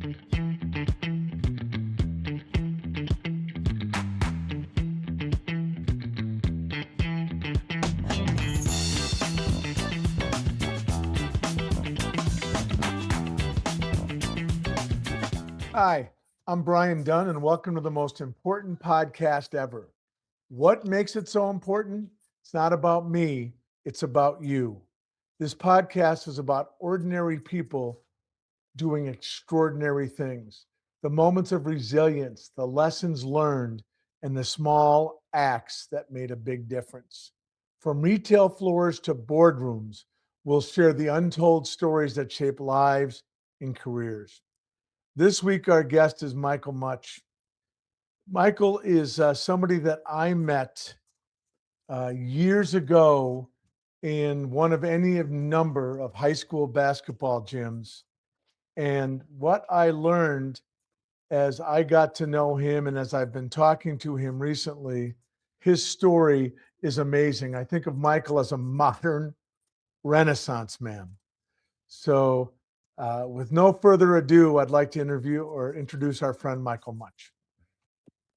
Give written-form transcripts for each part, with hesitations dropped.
Hi, I'm Brian Dunn, and welcome to the most important podcast ever. What makes it so important? It's not about me, it's about you. This podcast is about ordinary people doing extraordinary things, the moments of resilience, the lessons learned, and the small acts that made a big difference. From retail floors to boardrooms, we'll share the untold stories that shape lives and careers. This week, our guest is Michael Much. Michael is somebody that I met years ago in one of any of number of high school basketball gyms. And what I learned as I got to know him and as I've been talking to him recently, his story is amazing. I think of Michael as a modern Renaissance man. So, with no further ado, I'd like to introduce our friend Michael Much.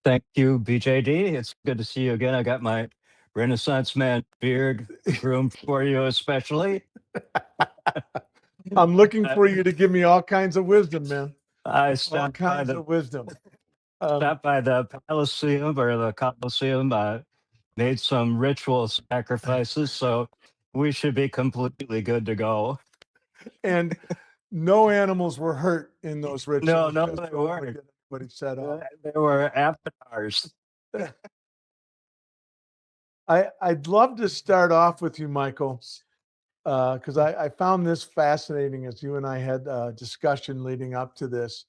Thank you, BJD. It's good to see you again. I got my Renaissance man beard groomed for you, especially. I'm looking I, for you to give me all kinds of wisdom, man. I All stopped by kinds the of wisdom. Um, stopped by the Palaceum or the Colosseum. Made some ritual sacrifices, so we should be completely good to go. and no animals were hurt in those No, rituals. no, Just they don't wanna weren't. get anybody set off. They were avatars. I'd love to start off with you, Michael, because I found this fascinating as you and I had a discussion leading up to this.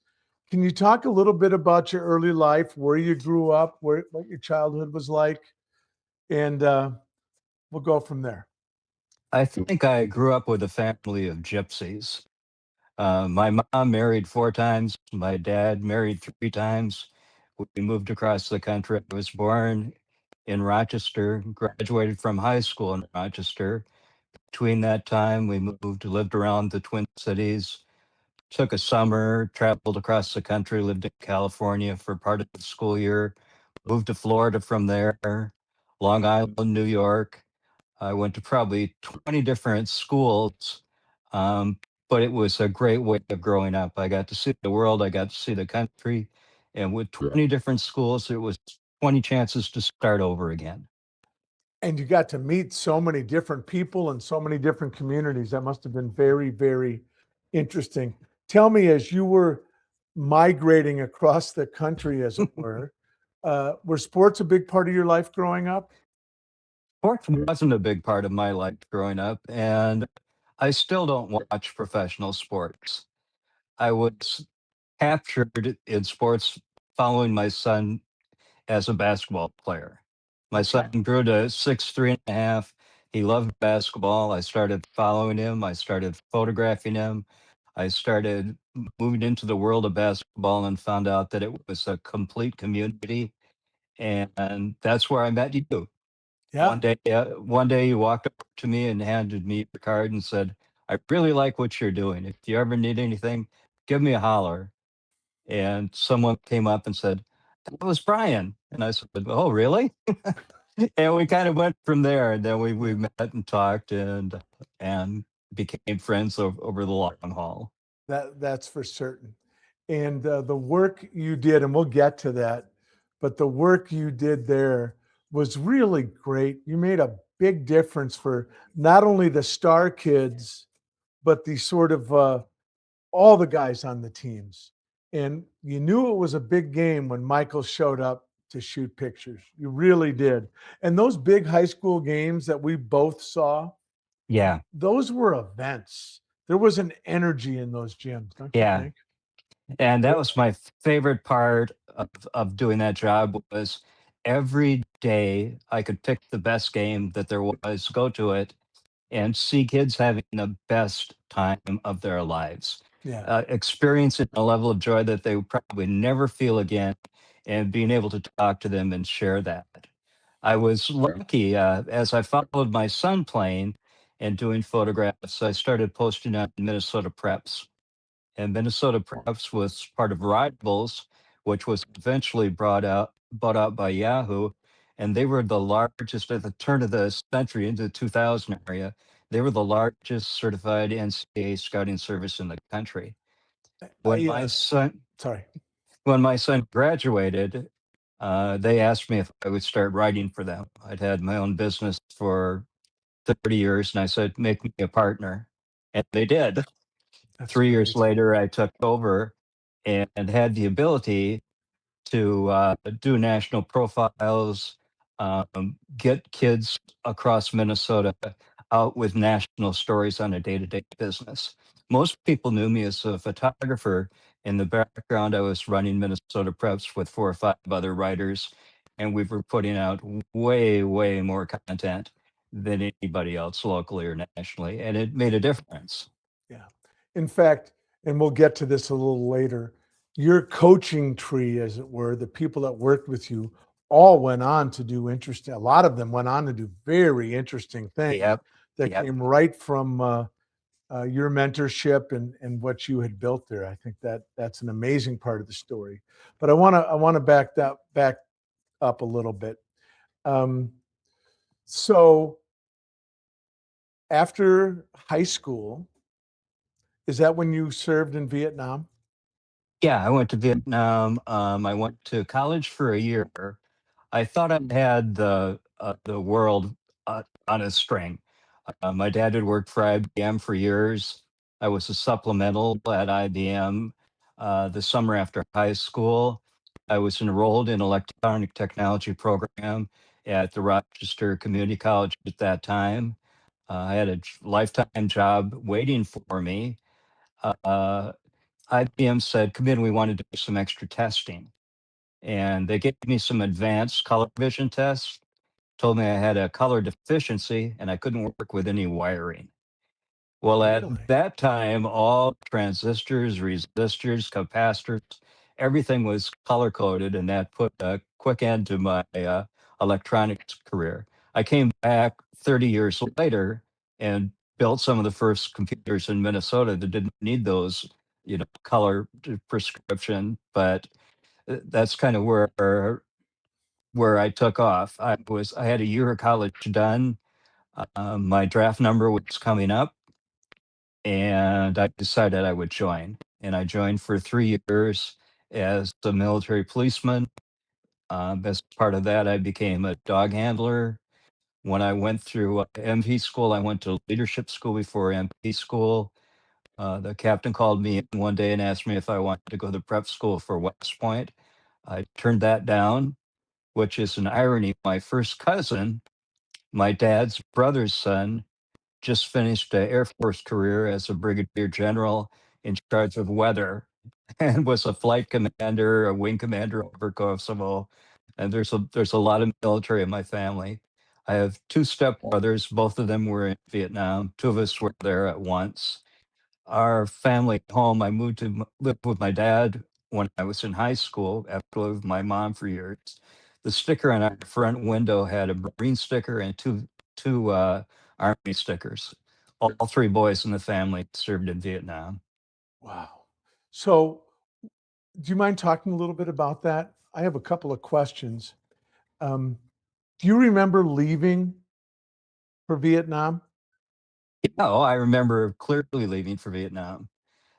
Can you talk a little bit about your early life, where you grew up, what your childhood was like, and we'll go from there. I think I grew up with a family of gypsies. My mom married 4 times. My dad married 3 times. We moved across the country. I was born in Rochester, graduated from high school in Rochester. Between that time, we moved, lived around the Twin Cities, took a summer, traveled across the country, lived in California for part of the school year, moved to Florida from there, Long Island, New York. I went to probably 20 different schools, um, but it was a great way of growing up. I got to see the world, I got to see the country, and with 20 different schools, it was 20 chances to start over again. And you got to meet so many different people and so many different communities. That must have been very, very interesting. Tell me, as you were migrating across the country, as it were sports a big part of your life growing up? Sports wasn't a big part of my life growing up, and I still don't watch professional sports. I was captured in sports following my son as a basketball player. My son Okay. grew to 6'3.5". He loved basketball. I started following him. I started photographing him. I started moving into the world of basketball and found out that it was a complete community. And that's where I met you. Yeah. One day you walked up to me and handed me your card and said, "I really like what you're doing. If you ever need anything, give me a holler." And someone came up and said, "That was Brian." And I said, "Oh, really?" And we kind of went from there. And then we met and talked and became friends over the long haul. That's for certain. And the work you did, and we'll get to that, but the work you did there was really great. You made a big difference for not only the star kids, but the sort of all the guys on the teams. And you knew it was a big game when Michael showed up to shoot pictures. You really did. And those big high school games that we both saw, Yeah. those were events. There was an energy in those gyms, don't you Yeah. think? And that was my favorite part of doing that job was every day I could pick the best game that there was, go to it, and see kids having the best time of their lives, Yeah. experiencing a level of joy that they would probably never feel again, and being able to talk to them and share that. I was lucky as I followed my son playing and doing photographs. I started posting on Minnesota Preps. And Minnesota Preps was part of Rivals, which was eventually bought out by Yahoo, and they were the largest at the turn of the century into the 2000 area. They were the largest certified NCAA scouting service in the country. When I, my son sorry. when my son graduated, they asked me if I would start writing for them. I'd had my own business for 30 years, and I said, "Make me a partner," and they did. That's 3 years amazing. later, I took over and had the ability to do national profiles, get kids across Minnesota out with national stories on a day-to-day business. Most people knew me as a photographer. In the background, I was running Minnesota Preps with 4 or 5 other writers, and we were putting out way, way more content than anybody else locally or nationally, and it made a difference. Yeah. In fact, and we'll get to this a little later, your coaching tree, as it were, the people that worked with you all went on to do interesting, a lot of them went on to do very interesting things Yep. that Yep. came right from your mentorship and what you had built there. I think that that's an amazing part of the story. But I want to back up a little bit. Um, so after high school, is that when you served in Vietnam? Yeah, I went to Vietnam. I went to college for a year. I thought I had the world on a string. My dad had worked for IBM for years. I was a supplemental at IBM. The summer after high school, I was enrolled in electronic technology program at the Rochester Community College at that time. I had a lifetime job waiting for me. Uh, IBM said, "Come in, we want to do some extra testing." And they gave me some advanced color vision tests, told me I had a color deficiency and I couldn't work with any wiring. Well, at Really? that time, all transistors, resistors, capacitors, everything was color coded, and that put a quick end to my electronics career. I came back 30 years later and built some of the first computers in Minnesota that didn't need those, color prescription, but that's kind of where I took off. I had a year of college done. My draft number was coming up, and I decided I would join. And I joined for 3 years as a military policeman. As part of that, I became a dog handler. When I went through MP school, I went to leadership school before MP school. The captain called me in one day and asked me if I wanted to go to prep school for West Point. I turned that down, which is an irony. My first cousin, my dad's brother's son, just finished an Air Force career as a brigadier general in charge of weather and was a flight commander, a wing commander over Kosovo. And there's a lot of military in my family. I have two stepbrothers. Both of them were in Vietnam. Two of us were there at once. Our family home, I moved to live with my dad when I was in high school after I lived with my mom for years. The sticker on our front window had a Marine sticker and two Army stickers. All three boys in the family served in Vietnam. Wow. So, do you mind talking a little bit about that? I have a couple of questions. Um, do you remember leaving for Vietnam? Oh, I remember clearly leaving for Vietnam.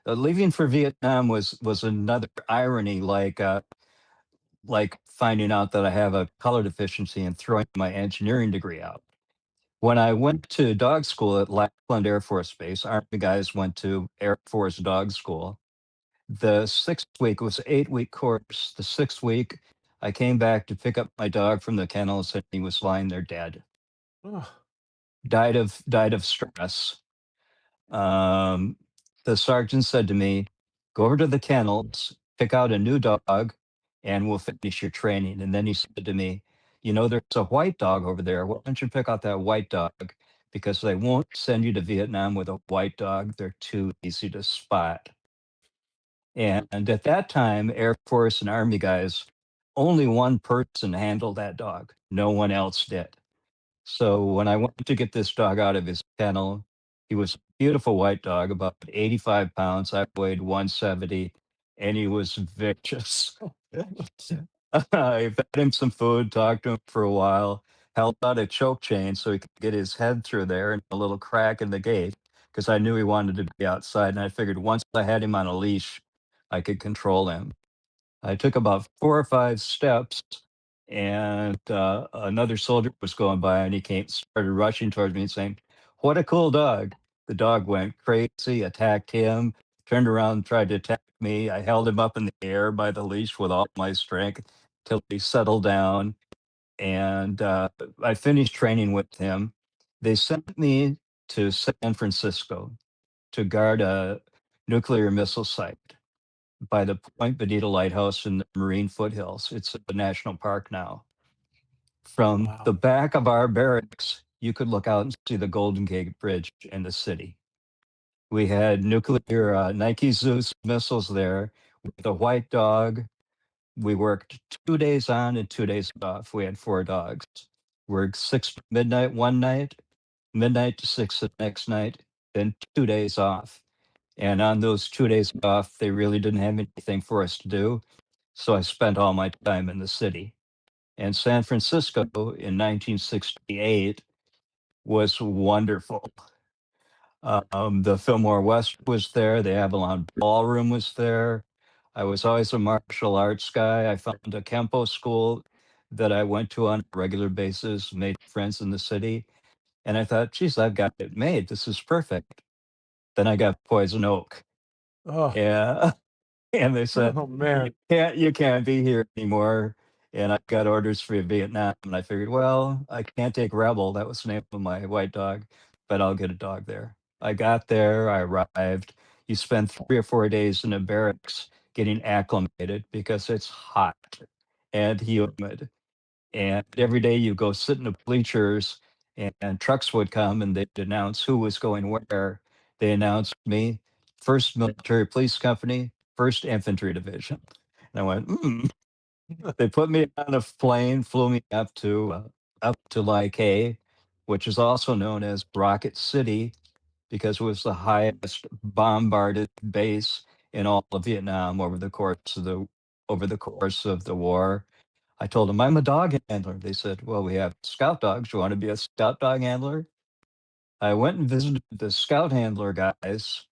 Leaving for Vietnam was another irony, like finding out that I have a color deficiency and throwing my engineering degree out. When I went to dog school at Lackland Air Force Base, Army guys went to Air Force dog school. The 6th week was 8-week course. The 6th week, I came back to pick up my dog from the kennels, and he was lying there dead. Oh, Died of stress. Um, the sergeant said to me, "Go over to the kennels, pick out a new dog, and we'll finish your training." And then he said to me, "There's a white dog over there. Why don't you pick out that white dog? Because they won't send you to Vietnam with a white dog. They're too easy to spot." And at that time, Air Force and Army guys, only one person handled that dog. No one else did. So when I went to get this dog out of his kennel, He was a beautiful white dog, about 85 pounds. I weighed 170, and he was vicious. I fed him some food, talked to him for a while, held out a choke chain so he could get his head through there and a little crack in the gate because I knew he wanted to be outside. And I figured once I had him on a leash, I could control him. I took about 4 or 5 steps, and another soldier was going by, and he started rushing towards me and saying, "What a cool dog!" The dog went crazy, attacked him, turned around, tried to attack me. I held him up in the air by the leash with all my strength till he settled down, and I finished training with him. They sent me to San Francisco to guard a nuclear missile site by the Point Bonita Lighthouse in the Marine Foothills. It's a national park now. From the Wow. back of our barracks, you could look out and see the Golden Gate Bridge and the city. We had nuclear Nike Zeus missiles there with a white dog. We worked 2 days on and 2 days off. We had 4 dogs. Worked 6 to midnight one night, midnight to 6 the next night, then 2 days off. And on those 2 days off, they really didn't have anything for us to do. So I spent all my time in the city. And San Francisco in 1968 was wonderful. The Fillmore West was there, the Avalon Ballroom was there. I was always a martial arts guy. I found a Kempo school that I went to on a regular basis, made friends in the city. And I thought, geez, I've got it made. This is perfect. Then I got Poison Oak. Oh, Yeah. And they said, oh man. you can't be here anymore. And I got orders for Vietnam. And I figured, well, I can't take Rebel. That was the name of my white dog, but I'll get a dog there. I got there, I arrived. You spend 3 or 4 days in a barracks getting acclimated because it's hot and humid. And every day you go sit in the bleachers, and trucks would come and they'd announce who was going where. They announced me, 1st Military Police Company, 1st Infantry Division. And I went, They put me on a plane, flew me up to Lai, which is also known as Rocket City because it was the highest bombarded base in all of Vietnam over the course of the war. I told them I'm a dog handler. They said, "Well, we have scout dogs. You want to be a scout dog handler?" I went and visited the scout handler guys,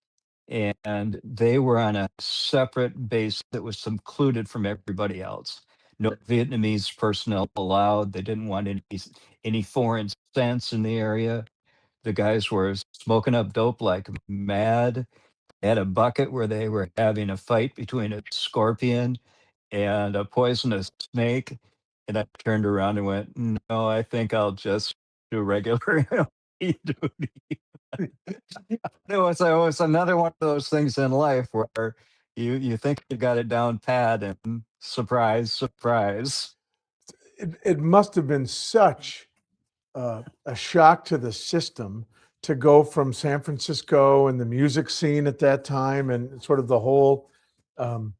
and they were on a separate base that was secluded from everybody else. No Vietnamese personnel allowed. They didn't want any foreign scents in the area. The guys were smoking up dope like mad. They had a bucket where they were having a fight between a scorpion and a poisonous snake. And I turned around and went, "No, I think I'll just do regular MLB duty." It was another one of those things in life where you think you got it down pat, and surprise, surprise. It must have been such a shock to the system to go from San Francisco and the music scene at that time and sort of the whole. Um,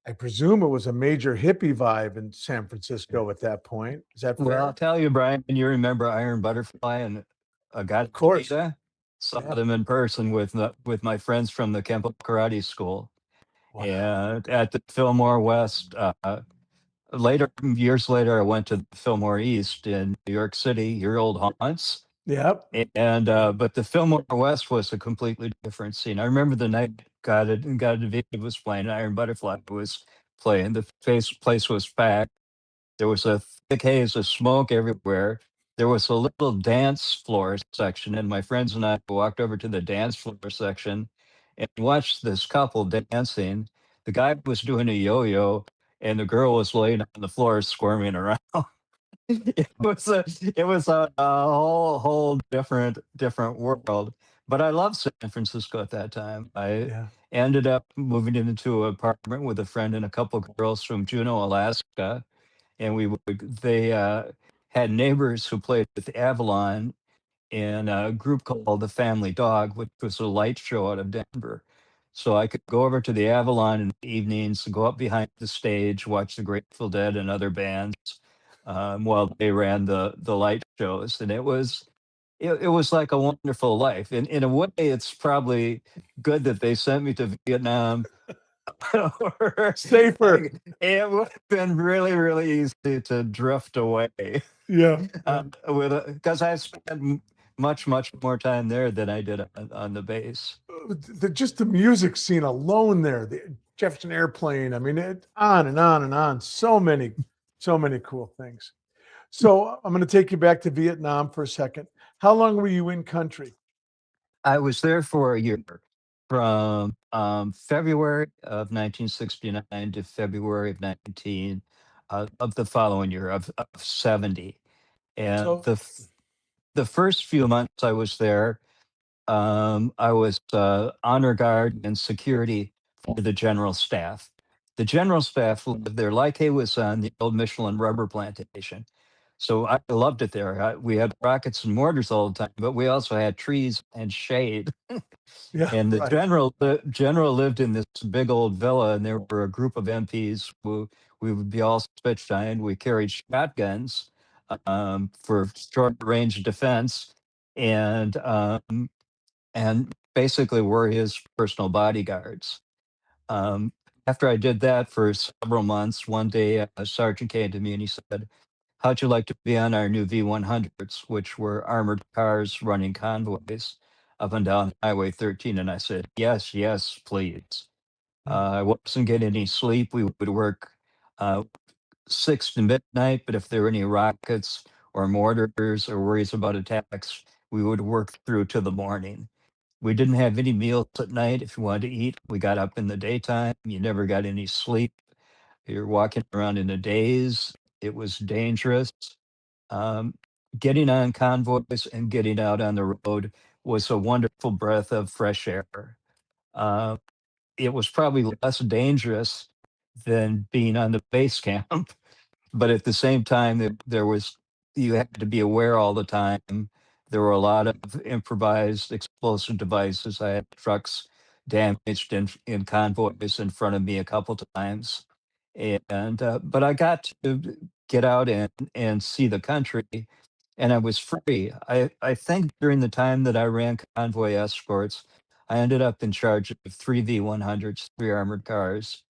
I presume it was a major hippie vibe in San Francisco at that point. Is that Well, I'll fair? tell you, Brian, you remember Iron Butterfly and Of course. Agata? Saw Yeah. them in person with my friends from the Kempo Karate School. Wow. And at the Fillmore West, later, years later, I went to the Fillmore East in New York City, your old haunts. Yep. And but the Fillmore West was a completely different scene. I remember the night God David was playing, Iron Butterfly was playing. The place was packed. There was a thick haze of smoke everywhere. There was a little dance floor section, and my friends and I walked over to the dance floor section and watched this couple dancing. The guy was doing a yo-yo, and the girl was laying on the floor squirming around. It was a whole different world. But I loved San Francisco at that time. I Yeah. ended up moving into an apartment with a friend and a couple girls from Juneau, Alaska, and they had neighbors who played with Avalon in a group called the Family Dog, which was a light show out of Denver. So I could go over to the Avalon in the evenings, go up behind the stage, watch the Grateful Dead and other bands while they ran the light shows, and it was like a wonderful life. In a way, it's probably good that they sent me to Vietnam. Or Safer. it would have been really, really easy to drift away Yeah. Yeah. with because I spent much, much more time there than I did on the base. Just the music scene alone there, the Jefferson Airplane. I mean, on and on and on. So many cool things. So I'm going to take you back to Vietnam for a second. How long were you in country? I was there for a year, from February of 1969 to February of 19 of the following year of 70. And So the first few months I was there, I was honor guard and security for the general staff. The general staff lived there like he was on the old Michelin rubber plantation. So I loved it there. We had rockets and mortars all the time, but we also had trees and shade. yeah, And right. the general lived in this big old villa, and there were a group of MPs who we would be all switched on. We carried shotguns for short range defense, and basically were his personal bodyguards. Um, After I did that for several months, one day a sergeant came to me and he said, "How'd you like to be on our new V100s, which were armored cars running convoys up and down Highway 13?" And I said, "Yes, yes, please." Mhm. I wasn't getting any sleep. We would work uh, 6 to midnight, but if there were any rockets or mortars or worries about attacks, we would work through to the morning. We didn't have any meals at night. If you wanted to eat, we got up in the daytime. You never got any sleep. You're walking around in a daze. It was dangerous. Um, Getting on convoys and getting out on the road was a wonderful breath of fresh air. Uh, it was probably less dangerous than being on the base camp, but at the same time, there was you had to be aware all the time. There were a lot of improvised explosive devices. I had trucks damaged in convoys in front of me a couple times, and but I got to get out and see the country, and I was free. I think during the time that I ran convoy escorts, I ended up in charge of three V100s, three armored cars,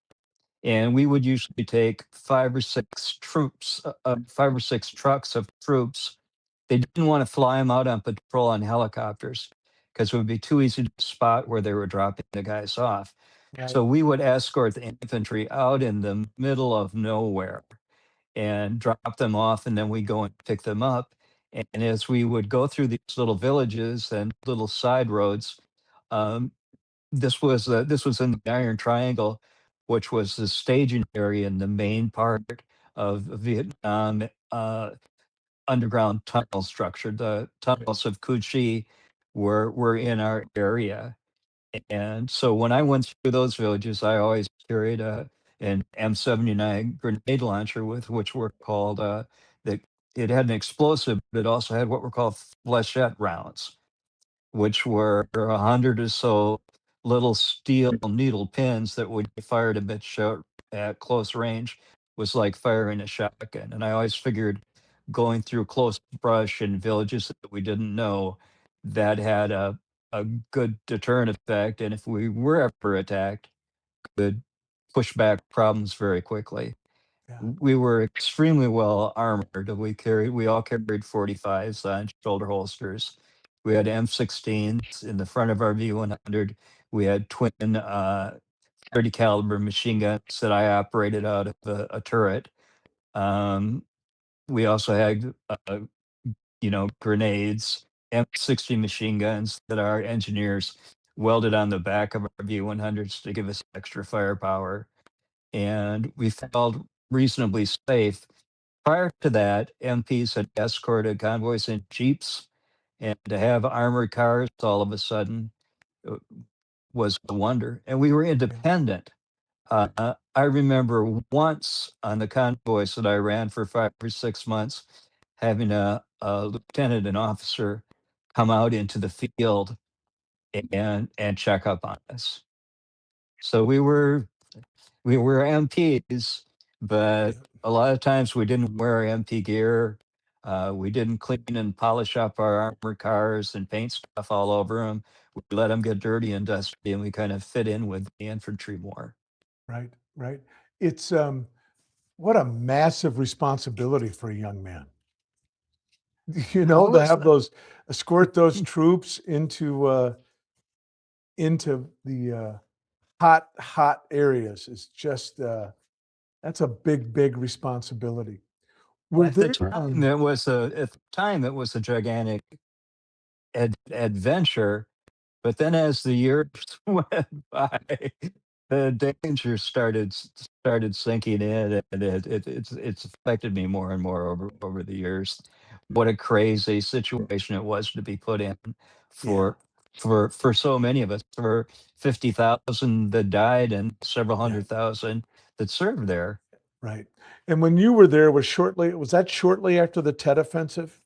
and we would usually take five or six trucks of troops. They didn't want to fly them out on patrol on helicopters because it would be too easy to spot where they were dropping the guys off. Right. So we would escort the infantry out in the middle of nowhere and drop them off, and then we go and pick them up. And as we would go through these little villages and little side roads, um, this was in the Iron Triangle, which was the staging area in the main part of Vietnam underground tunnel structure. The tunnels of Cu Chi were in our area, and so when I went through those villages, I always carried an M79 grenade launcher with which were called that it had an explosive, but it also had what were called flechette rounds, which were 100 or so little steel needle pins that would be fired a bit short at close range was like firing a shotgun. And I always figured going through close brush in villages that we didn't know, that had a good deterrent effect. And if we were ever attacked, could push back problems very quickly. Yeah. We were extremely well armored. We all carried 45s on shoulder holsters. We had M16s in the front of our V100. We had twin 30 caliber machine guns that I operated out of a turret. Um, we also had grenades, M60 machine guns that our engineers welded on the back of our V100s to give us extra firepower. And we felt reasonably safe. Prior to that, MPs had escorted convoys in jeeps, and to have armored cars all of a sudden uh, was a wonder. And we were Yeah. independent. I remember once on the convoys that I ran for 5 or 6 months, having a lieutenant and officer come out into the field and check up on us. So we were MPs, but Yeah. a lot of times we didn't wear MP gear. We didn't clean and polish up our armored cars and paint stuff all over them. We let them get dirty and dusty, and we kind of fit in with the infantry more. Right, right. It's what a massive responsibility for a young man. Oh, To have those escort those troops into the hot areas is just that's a big responsibility. well, Were there at the time it was a gigantic adventure. But then as the years went by, the danger started sinking in, and it's affected me more and more over the years. What a crazy situation it was to be put in yeah, for for so many of us, for 50,000 that died and several yeah, hundred thousand that served there. right. And when you were there was that shortly after the Tet Offensive?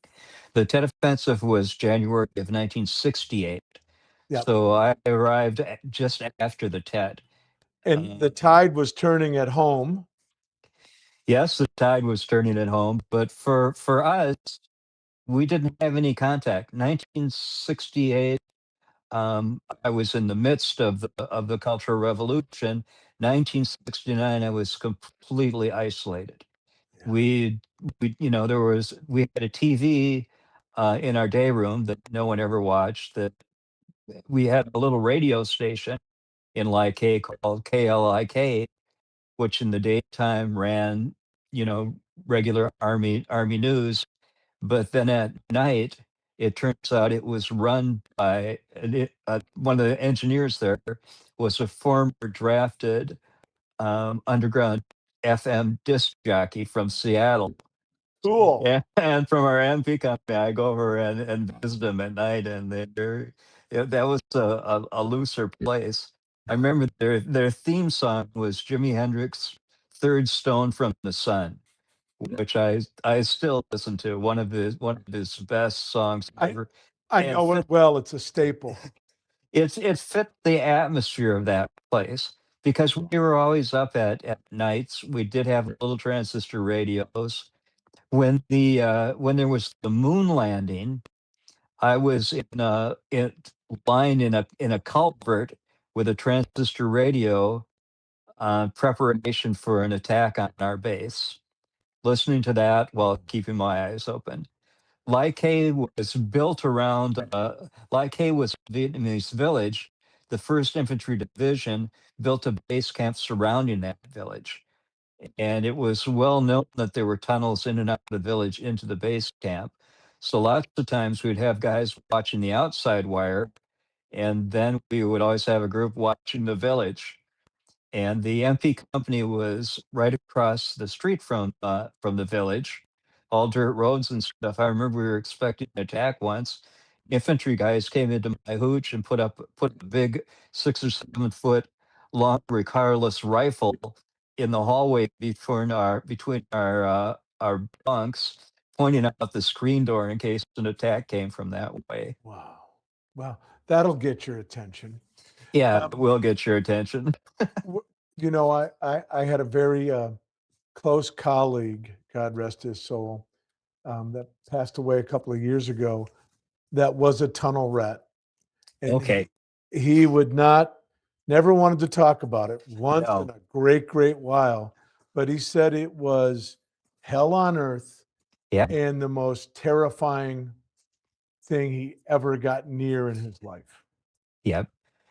The Tet Offensive was January of 1968. Yeah. So I arrived just after the Tet. And the Um, tide was turning at home. Yes, the tide was turning at home, but for us, we didn't have any contact. 1968, I was in the midst of the Cultural Revolution. 1969, I was completely isolated. Yeah, We we had a TV in our day room that no one ever watched. That we had a little radio station in Like called KLIK, which in the daytime ran, you know, regular army news, but then at night, it turns out it was run by one of the engineers there was a former drafted underground FM disc jockey from Seattle. cool. Yeah, and from our MP company, I go over and visit them at night, and that was a looser place. I remember their theme song was Jimi Hendrix' Third Stone from the Sun, which I still listen to. One of his best songs I ever. I And know fit, it well. It's a staple. it fit the atmosphere of that place because we were always up at nights. We did have little transistor radios. When there was the moon landing, I was in line in a culvert with a transistor radio, preparation for an attack on our base, listening to that while keeping my eyes open. Lai was built around, Lai was a Vietnamese village. The 1st Infantry Division built a base camp surrounding that village. And it was well known that there were tunnels in and out of the village into the base camp. So lots of times we'd have guys watching the outside wire, and then we would always have a group watching the village. And the MP company was right across the street from the village, all dirt roads and stuff. I remember we were expecting an attack once. Infantry guys came into my hooch and put a big 6 or 7 foot long regardless rifle in the hallway between our bunks, pointing out the screen door in case an attack came from that way. Wow. Wow. That'll get your attention. Yeah, it Um, will get your attention. w- I had a very close colleague, God rest his soul, that passed away a couple of years ago. That was a tunnel rat, and Okay. he would not, never wanted to talk about it once in No. a great while. But he said it was hell on earth Yeah. and the most terrifying thing he ever got near in his life. Yep.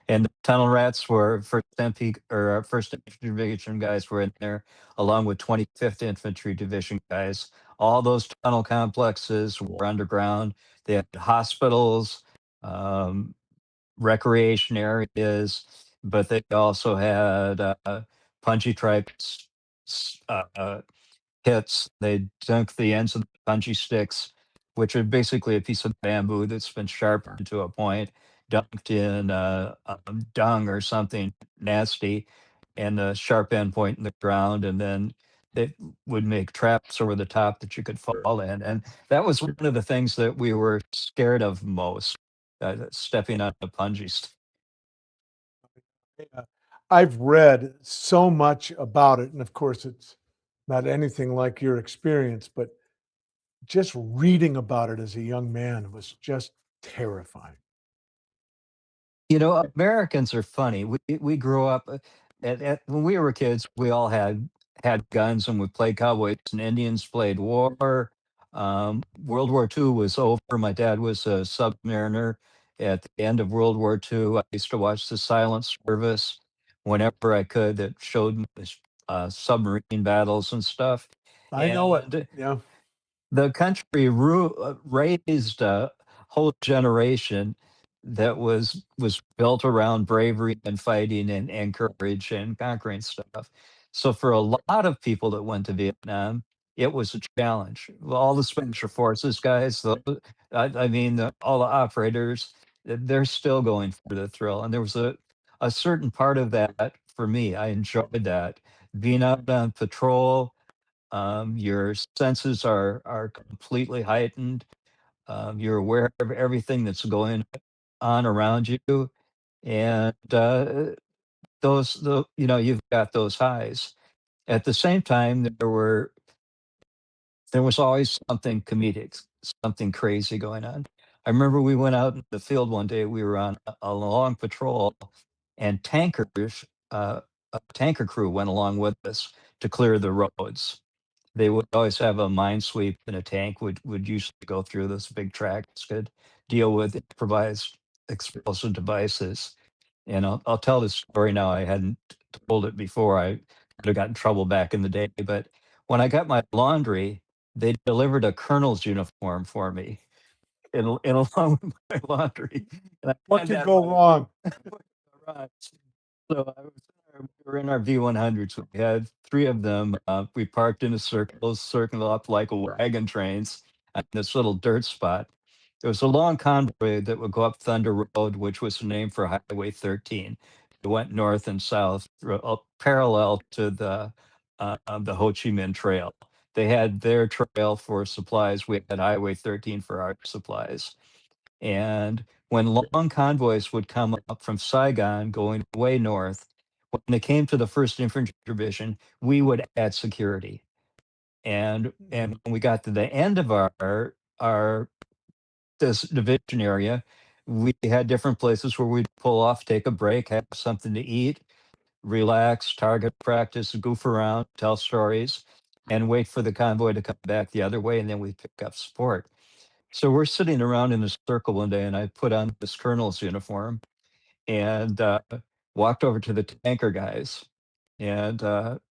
And the tunnel rats were first infantry division guys were in there, along with 25th infantry division guys. All those tunnel complexes were underground. They had hospitals, um, recreation areas, but they also had punchy tripes, hits. They dunk the ends of the bungee sticks, which are basically a piece of bamboo that's been sharpened to a point, dunked in dung or something nasty, and the sharp end point in the ground, and then it would make traps over the top that you could fall in. And that was one of the things that we were scared of most, stepping on a bungee stick. Yeah. I've read so much about it, and of course, it's not anything like your experience, but just reading about it as a young man was just terrifying. You know, Americans are funny. We grew up when we were kids. We all had guns, and we played cowboys and Indians. Played war. World War II was over. My dad was a submariner at the end of World War II. I used to watch the silent service whenever I could that showed submarine battles and stuff. I know it. And Yeah. the country raised a whole generation that was built around bravery and fighting and courage and conquering stuff. So for a lot of people that went to Vietnam, it was a challenge. Well, all the special forces guys, I mean, all the operators, they're still going for the thrill. And there was a certain part of that for me. I enjoyed that being out on patrol. Your senses are completely heightened. You're aware of everything that's going on around you, and you've got those highs. At the same time, there was always something comedic, something crazy going on. I remember we went out in the field one day. We were on a long patrol, and a tanker crew went along with us to clear the roads. They would always have a mine sweep and a tank would usually go through those big tracks, could deal with improvised explosive devices. And I'll tell this story now. I hadn't told it before. I could have got in trouble back in the day. But when I got my laundry, they delivered a colonel's uniform for me in along with my laundry. And I What had could that in go my wrong? garage. So we were in our V100s. We had three of them. We parked in a circle up like a wagon trains on this little dirt spot. There was a long convoy that would go up Thunder Road, which was the name for Highway 13. It went north and south, parallel to the Ho Chi Minh Trail. They had their trail for supplies. We had Highway 13 for our supplies. And when long convoys would come up from Saigon going way north, when they came to the First Infantry Division, we would add security. And when we got to the end of our this division area, we had different places where we'd pull off, take a break, have something to eat, relax, target practice, goof around, tell stories, and wait for the convoy to come back the other way, and then we pick up support. So we're sitting around in a circle one day, and I put on this colonel's uniform and walked over to the tanker guys and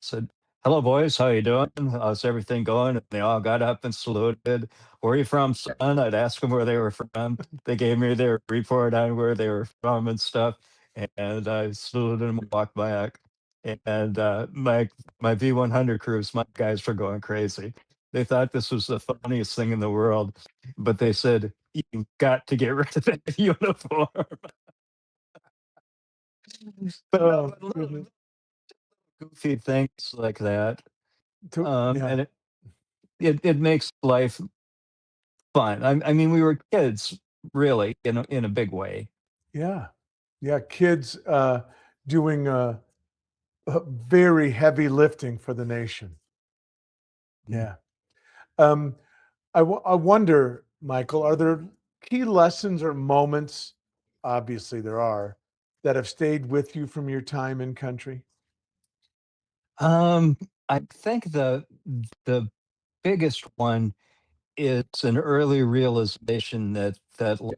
said, "Hello, boys. How you doing? How's everything going?" And they all got up and saluted. "Where are you from, son?" I'd ask them where they were from. They gave me their report on where they were from and stuff, and I saluted them and walked back. And my V100 crews, my guys were going crazy. They thought this was the funniest thing in the world, but they said, "You've got to get rid of that uniform." But no, Oh, but little goodness. goofy things like that, Yeah. and it makes life fun. I mean, we were kids, really, in a big way. Yeah. Yeah. Kids doing very heavy lifting for the nation. Mm. Yeah. Um, I wonder, Michael, are there key lessons or moments? Obviously, there are that have stayed with you from your time in country. Um, I think the biggest one is an early realization that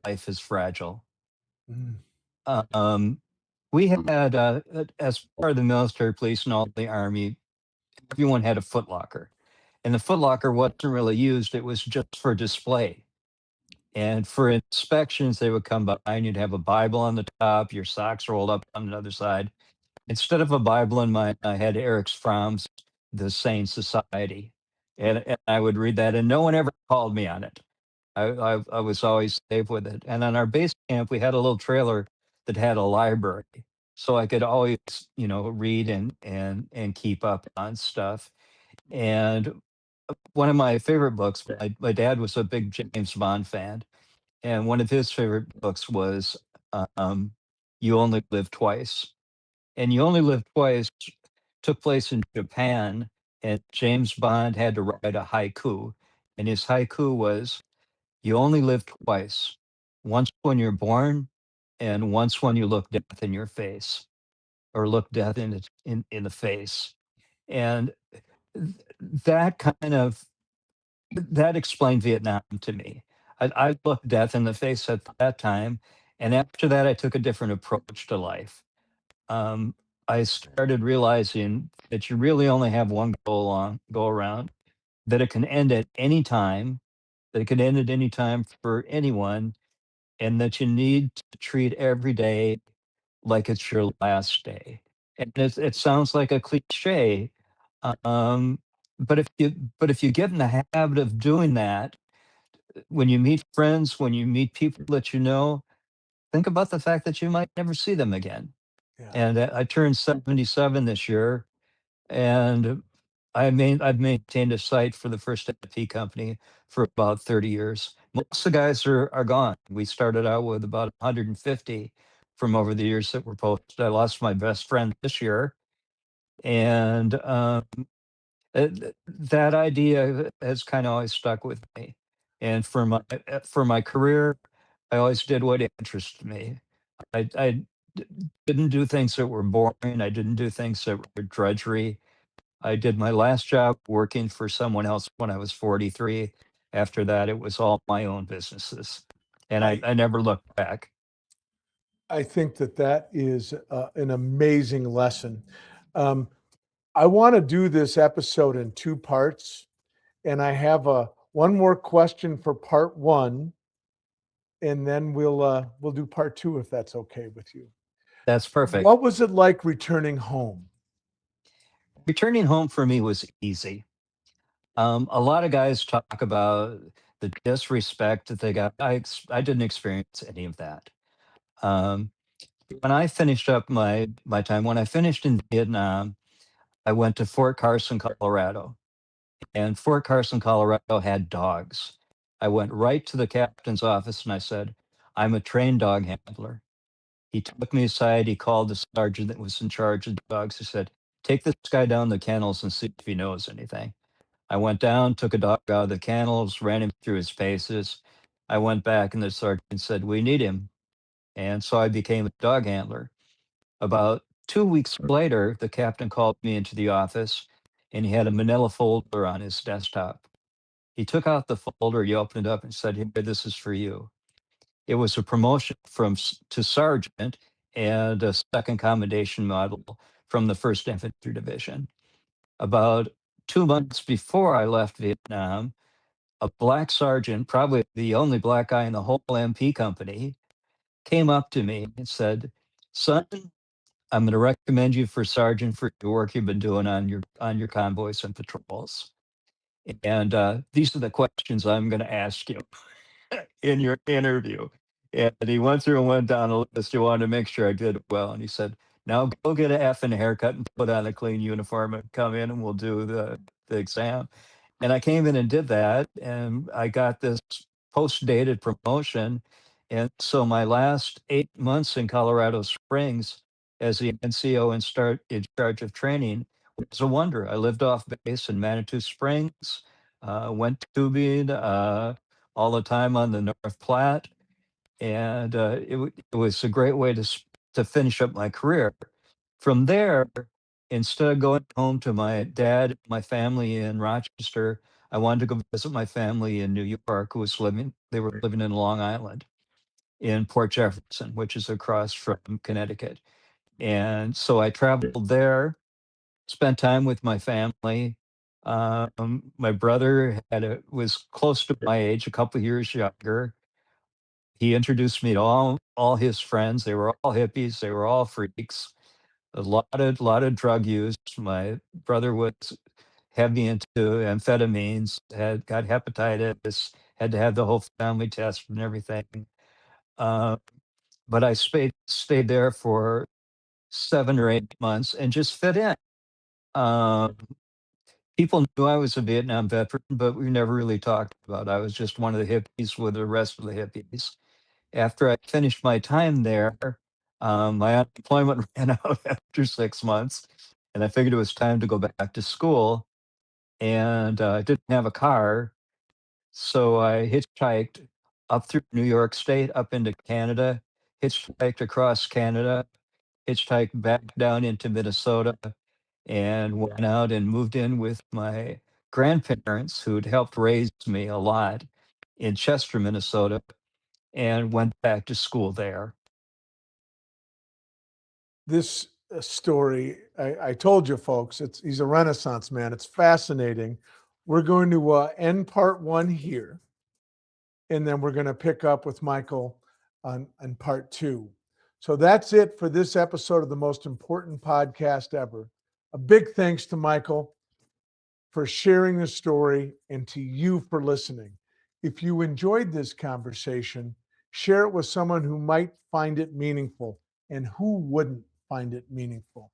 life is fragile. Mm, Um, we had as part of the military, police, and all the army, everyone had a footlocker, and the footlocker wasn't really used. It was just for display. And for inspections, they would come by and you'd have a Bible on the top, your socks rolled up on the other side. Instead of a Bible in mine, I had Eric's Fromm's The Sane Society. And I would read that, and no one ever called me on it. I was always safe with it. And on our base camp, we had a little trailer that had a library. So I could always, read and keep up on stuff. And one of my favorite books, my dad was a big James Bond fan, and one of his favorite books was um, "You Only Live Twice." And "You Only Live Twice" took place in Japan, and James Bond had to write a haiku. And his haiku was, "You only live twice, once when you're born, and once when you look death in your face, or look death in the face." And th- that kind of that explained Vietnam to me. I looked death in the face at that time, and after that, I took a different approach to life. um, I started realizing that you really only have one go around, that it can end at any time, that it can end at any time for anyone, and that you need to treat every day like it's your last day. And it sounds like a cliche, um, but if you get in the habit of doing that, when you meet friends, when you meet people that you know, think about the fact that you might never see them again. Yeah. And I turned 77 this year, and I've maintained a site for the first NFP company for about 30 years. Most of the guys are gone. We started out with about 150 from over the years that were posted. I lost my best friend this year, and that idea has kind of always stuck with me. And for my career, I always did what interested me. I didn't do things that were boring. I didn't do things that were drudgery. I did my last job working for someone else when I was 43. After that, it was all my own businesses, and I I never looked back. I think that that is an amazing lesson. Um, I want to do this episode in two parts, and I have one more question for part one, and then we'll do part two if that's okay with you. That's perfect. What was it like returning home? Returning home for me was easy. A lot of guys talk about the disrespect that they got. I didn't experience any of that. Um, when I finished up my time, when I finished in Vietnam, I went to Fort Carson, Colorado, and Fort Carson, Colorado had dogs. I went right to the captain's office and I said, "I'm a trained dog handler." He took me aside. He called the sergeant that was in charge of the dogs. He said, "Take this guy down the kennels and see if he knows anything." I went down, took a dog out of the kennels, ran him through his paces. I went back and the sergeant said, "We need him." And so I became a dog handler. About 2 weeks later, the captain called me into the office and he had a manila folder on his desktop. He took out the folder, he opened it up and said, "Here, this is for you." It was a promotion to sergeant and a second commendation medal from the 1st Infantry Division. About 2 months before I left Vietnam, a black sergeant, probably the only black guy in the whole MP company, came up to me and said, "Son, I'm going to recommend you for sergeant for your work you've been doing on your convoys and patrols. And these are the questions I'm going to ask you in your interview." And he went through and went down a list. He wanted to make sure I did well. And he said, "Now go get an F and a haircut and put on a clean uniform and come in and we'll do the exam." And I came in and did that. And I got this post dated promotion. And so my last 8 months in Colorado Springs as the NCO and start in charge of training was a wonder. I lived off base in Manitou Springs, went tubing all the time on the North Platte, and it was a great way to finish up my career. From there, instead of going home to my dad, my family in Rochester, I wanted to go visit my family in New York, who was living. They were living in Long Island, in Port Jefferson, which is across from Connecticut. And so I traveled there, spent time with my family. My brother was close to my age, a couple years younger. He introduced me to all his friends. They were all hippies. They were all freaks. A lot of drug use. My brother was heavy into amphetamines. Had got hepatitis. Had to have the whole family test and everything. Uh, but I stayed there for 7 or 8 months and just fit in. Um, People knew I was a Vietnam veteran, but we never really talked about it. I was just one of the hippies with the rest of the hippies. After I finished my time there, my unemployment ran out after 6 months, and I figured it was time to go back to school. And I didn't have a car, So I hitchhiked up through New York State, up into Canada, hitchhiked across Canada, hitchhiked back down into Minnesota, and went out and moved in with my grandparents who'd helped raise me a lot in Chester, Minnesota, and went back to school there. This story, I told you folks, he's a Renaissance man. It's fascinating. We're going to end part one here, and then we're going to pick up with Michael on part two. So that's it for this episode of the most important podcast ever. A big thanks to Michael for sharing the story and to you for listening. If you enjoyed this conversation, share it with someone who might find it meaningful, and who wouldn't find it meaningful.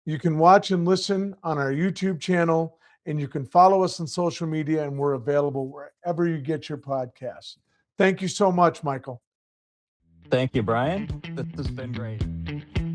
You can watch and listen on our YouTube channel, and you can follow us on social media, and we're available wherever you get your podcasts. Thank you so much, Michael. Thank you, Brian. This has been great.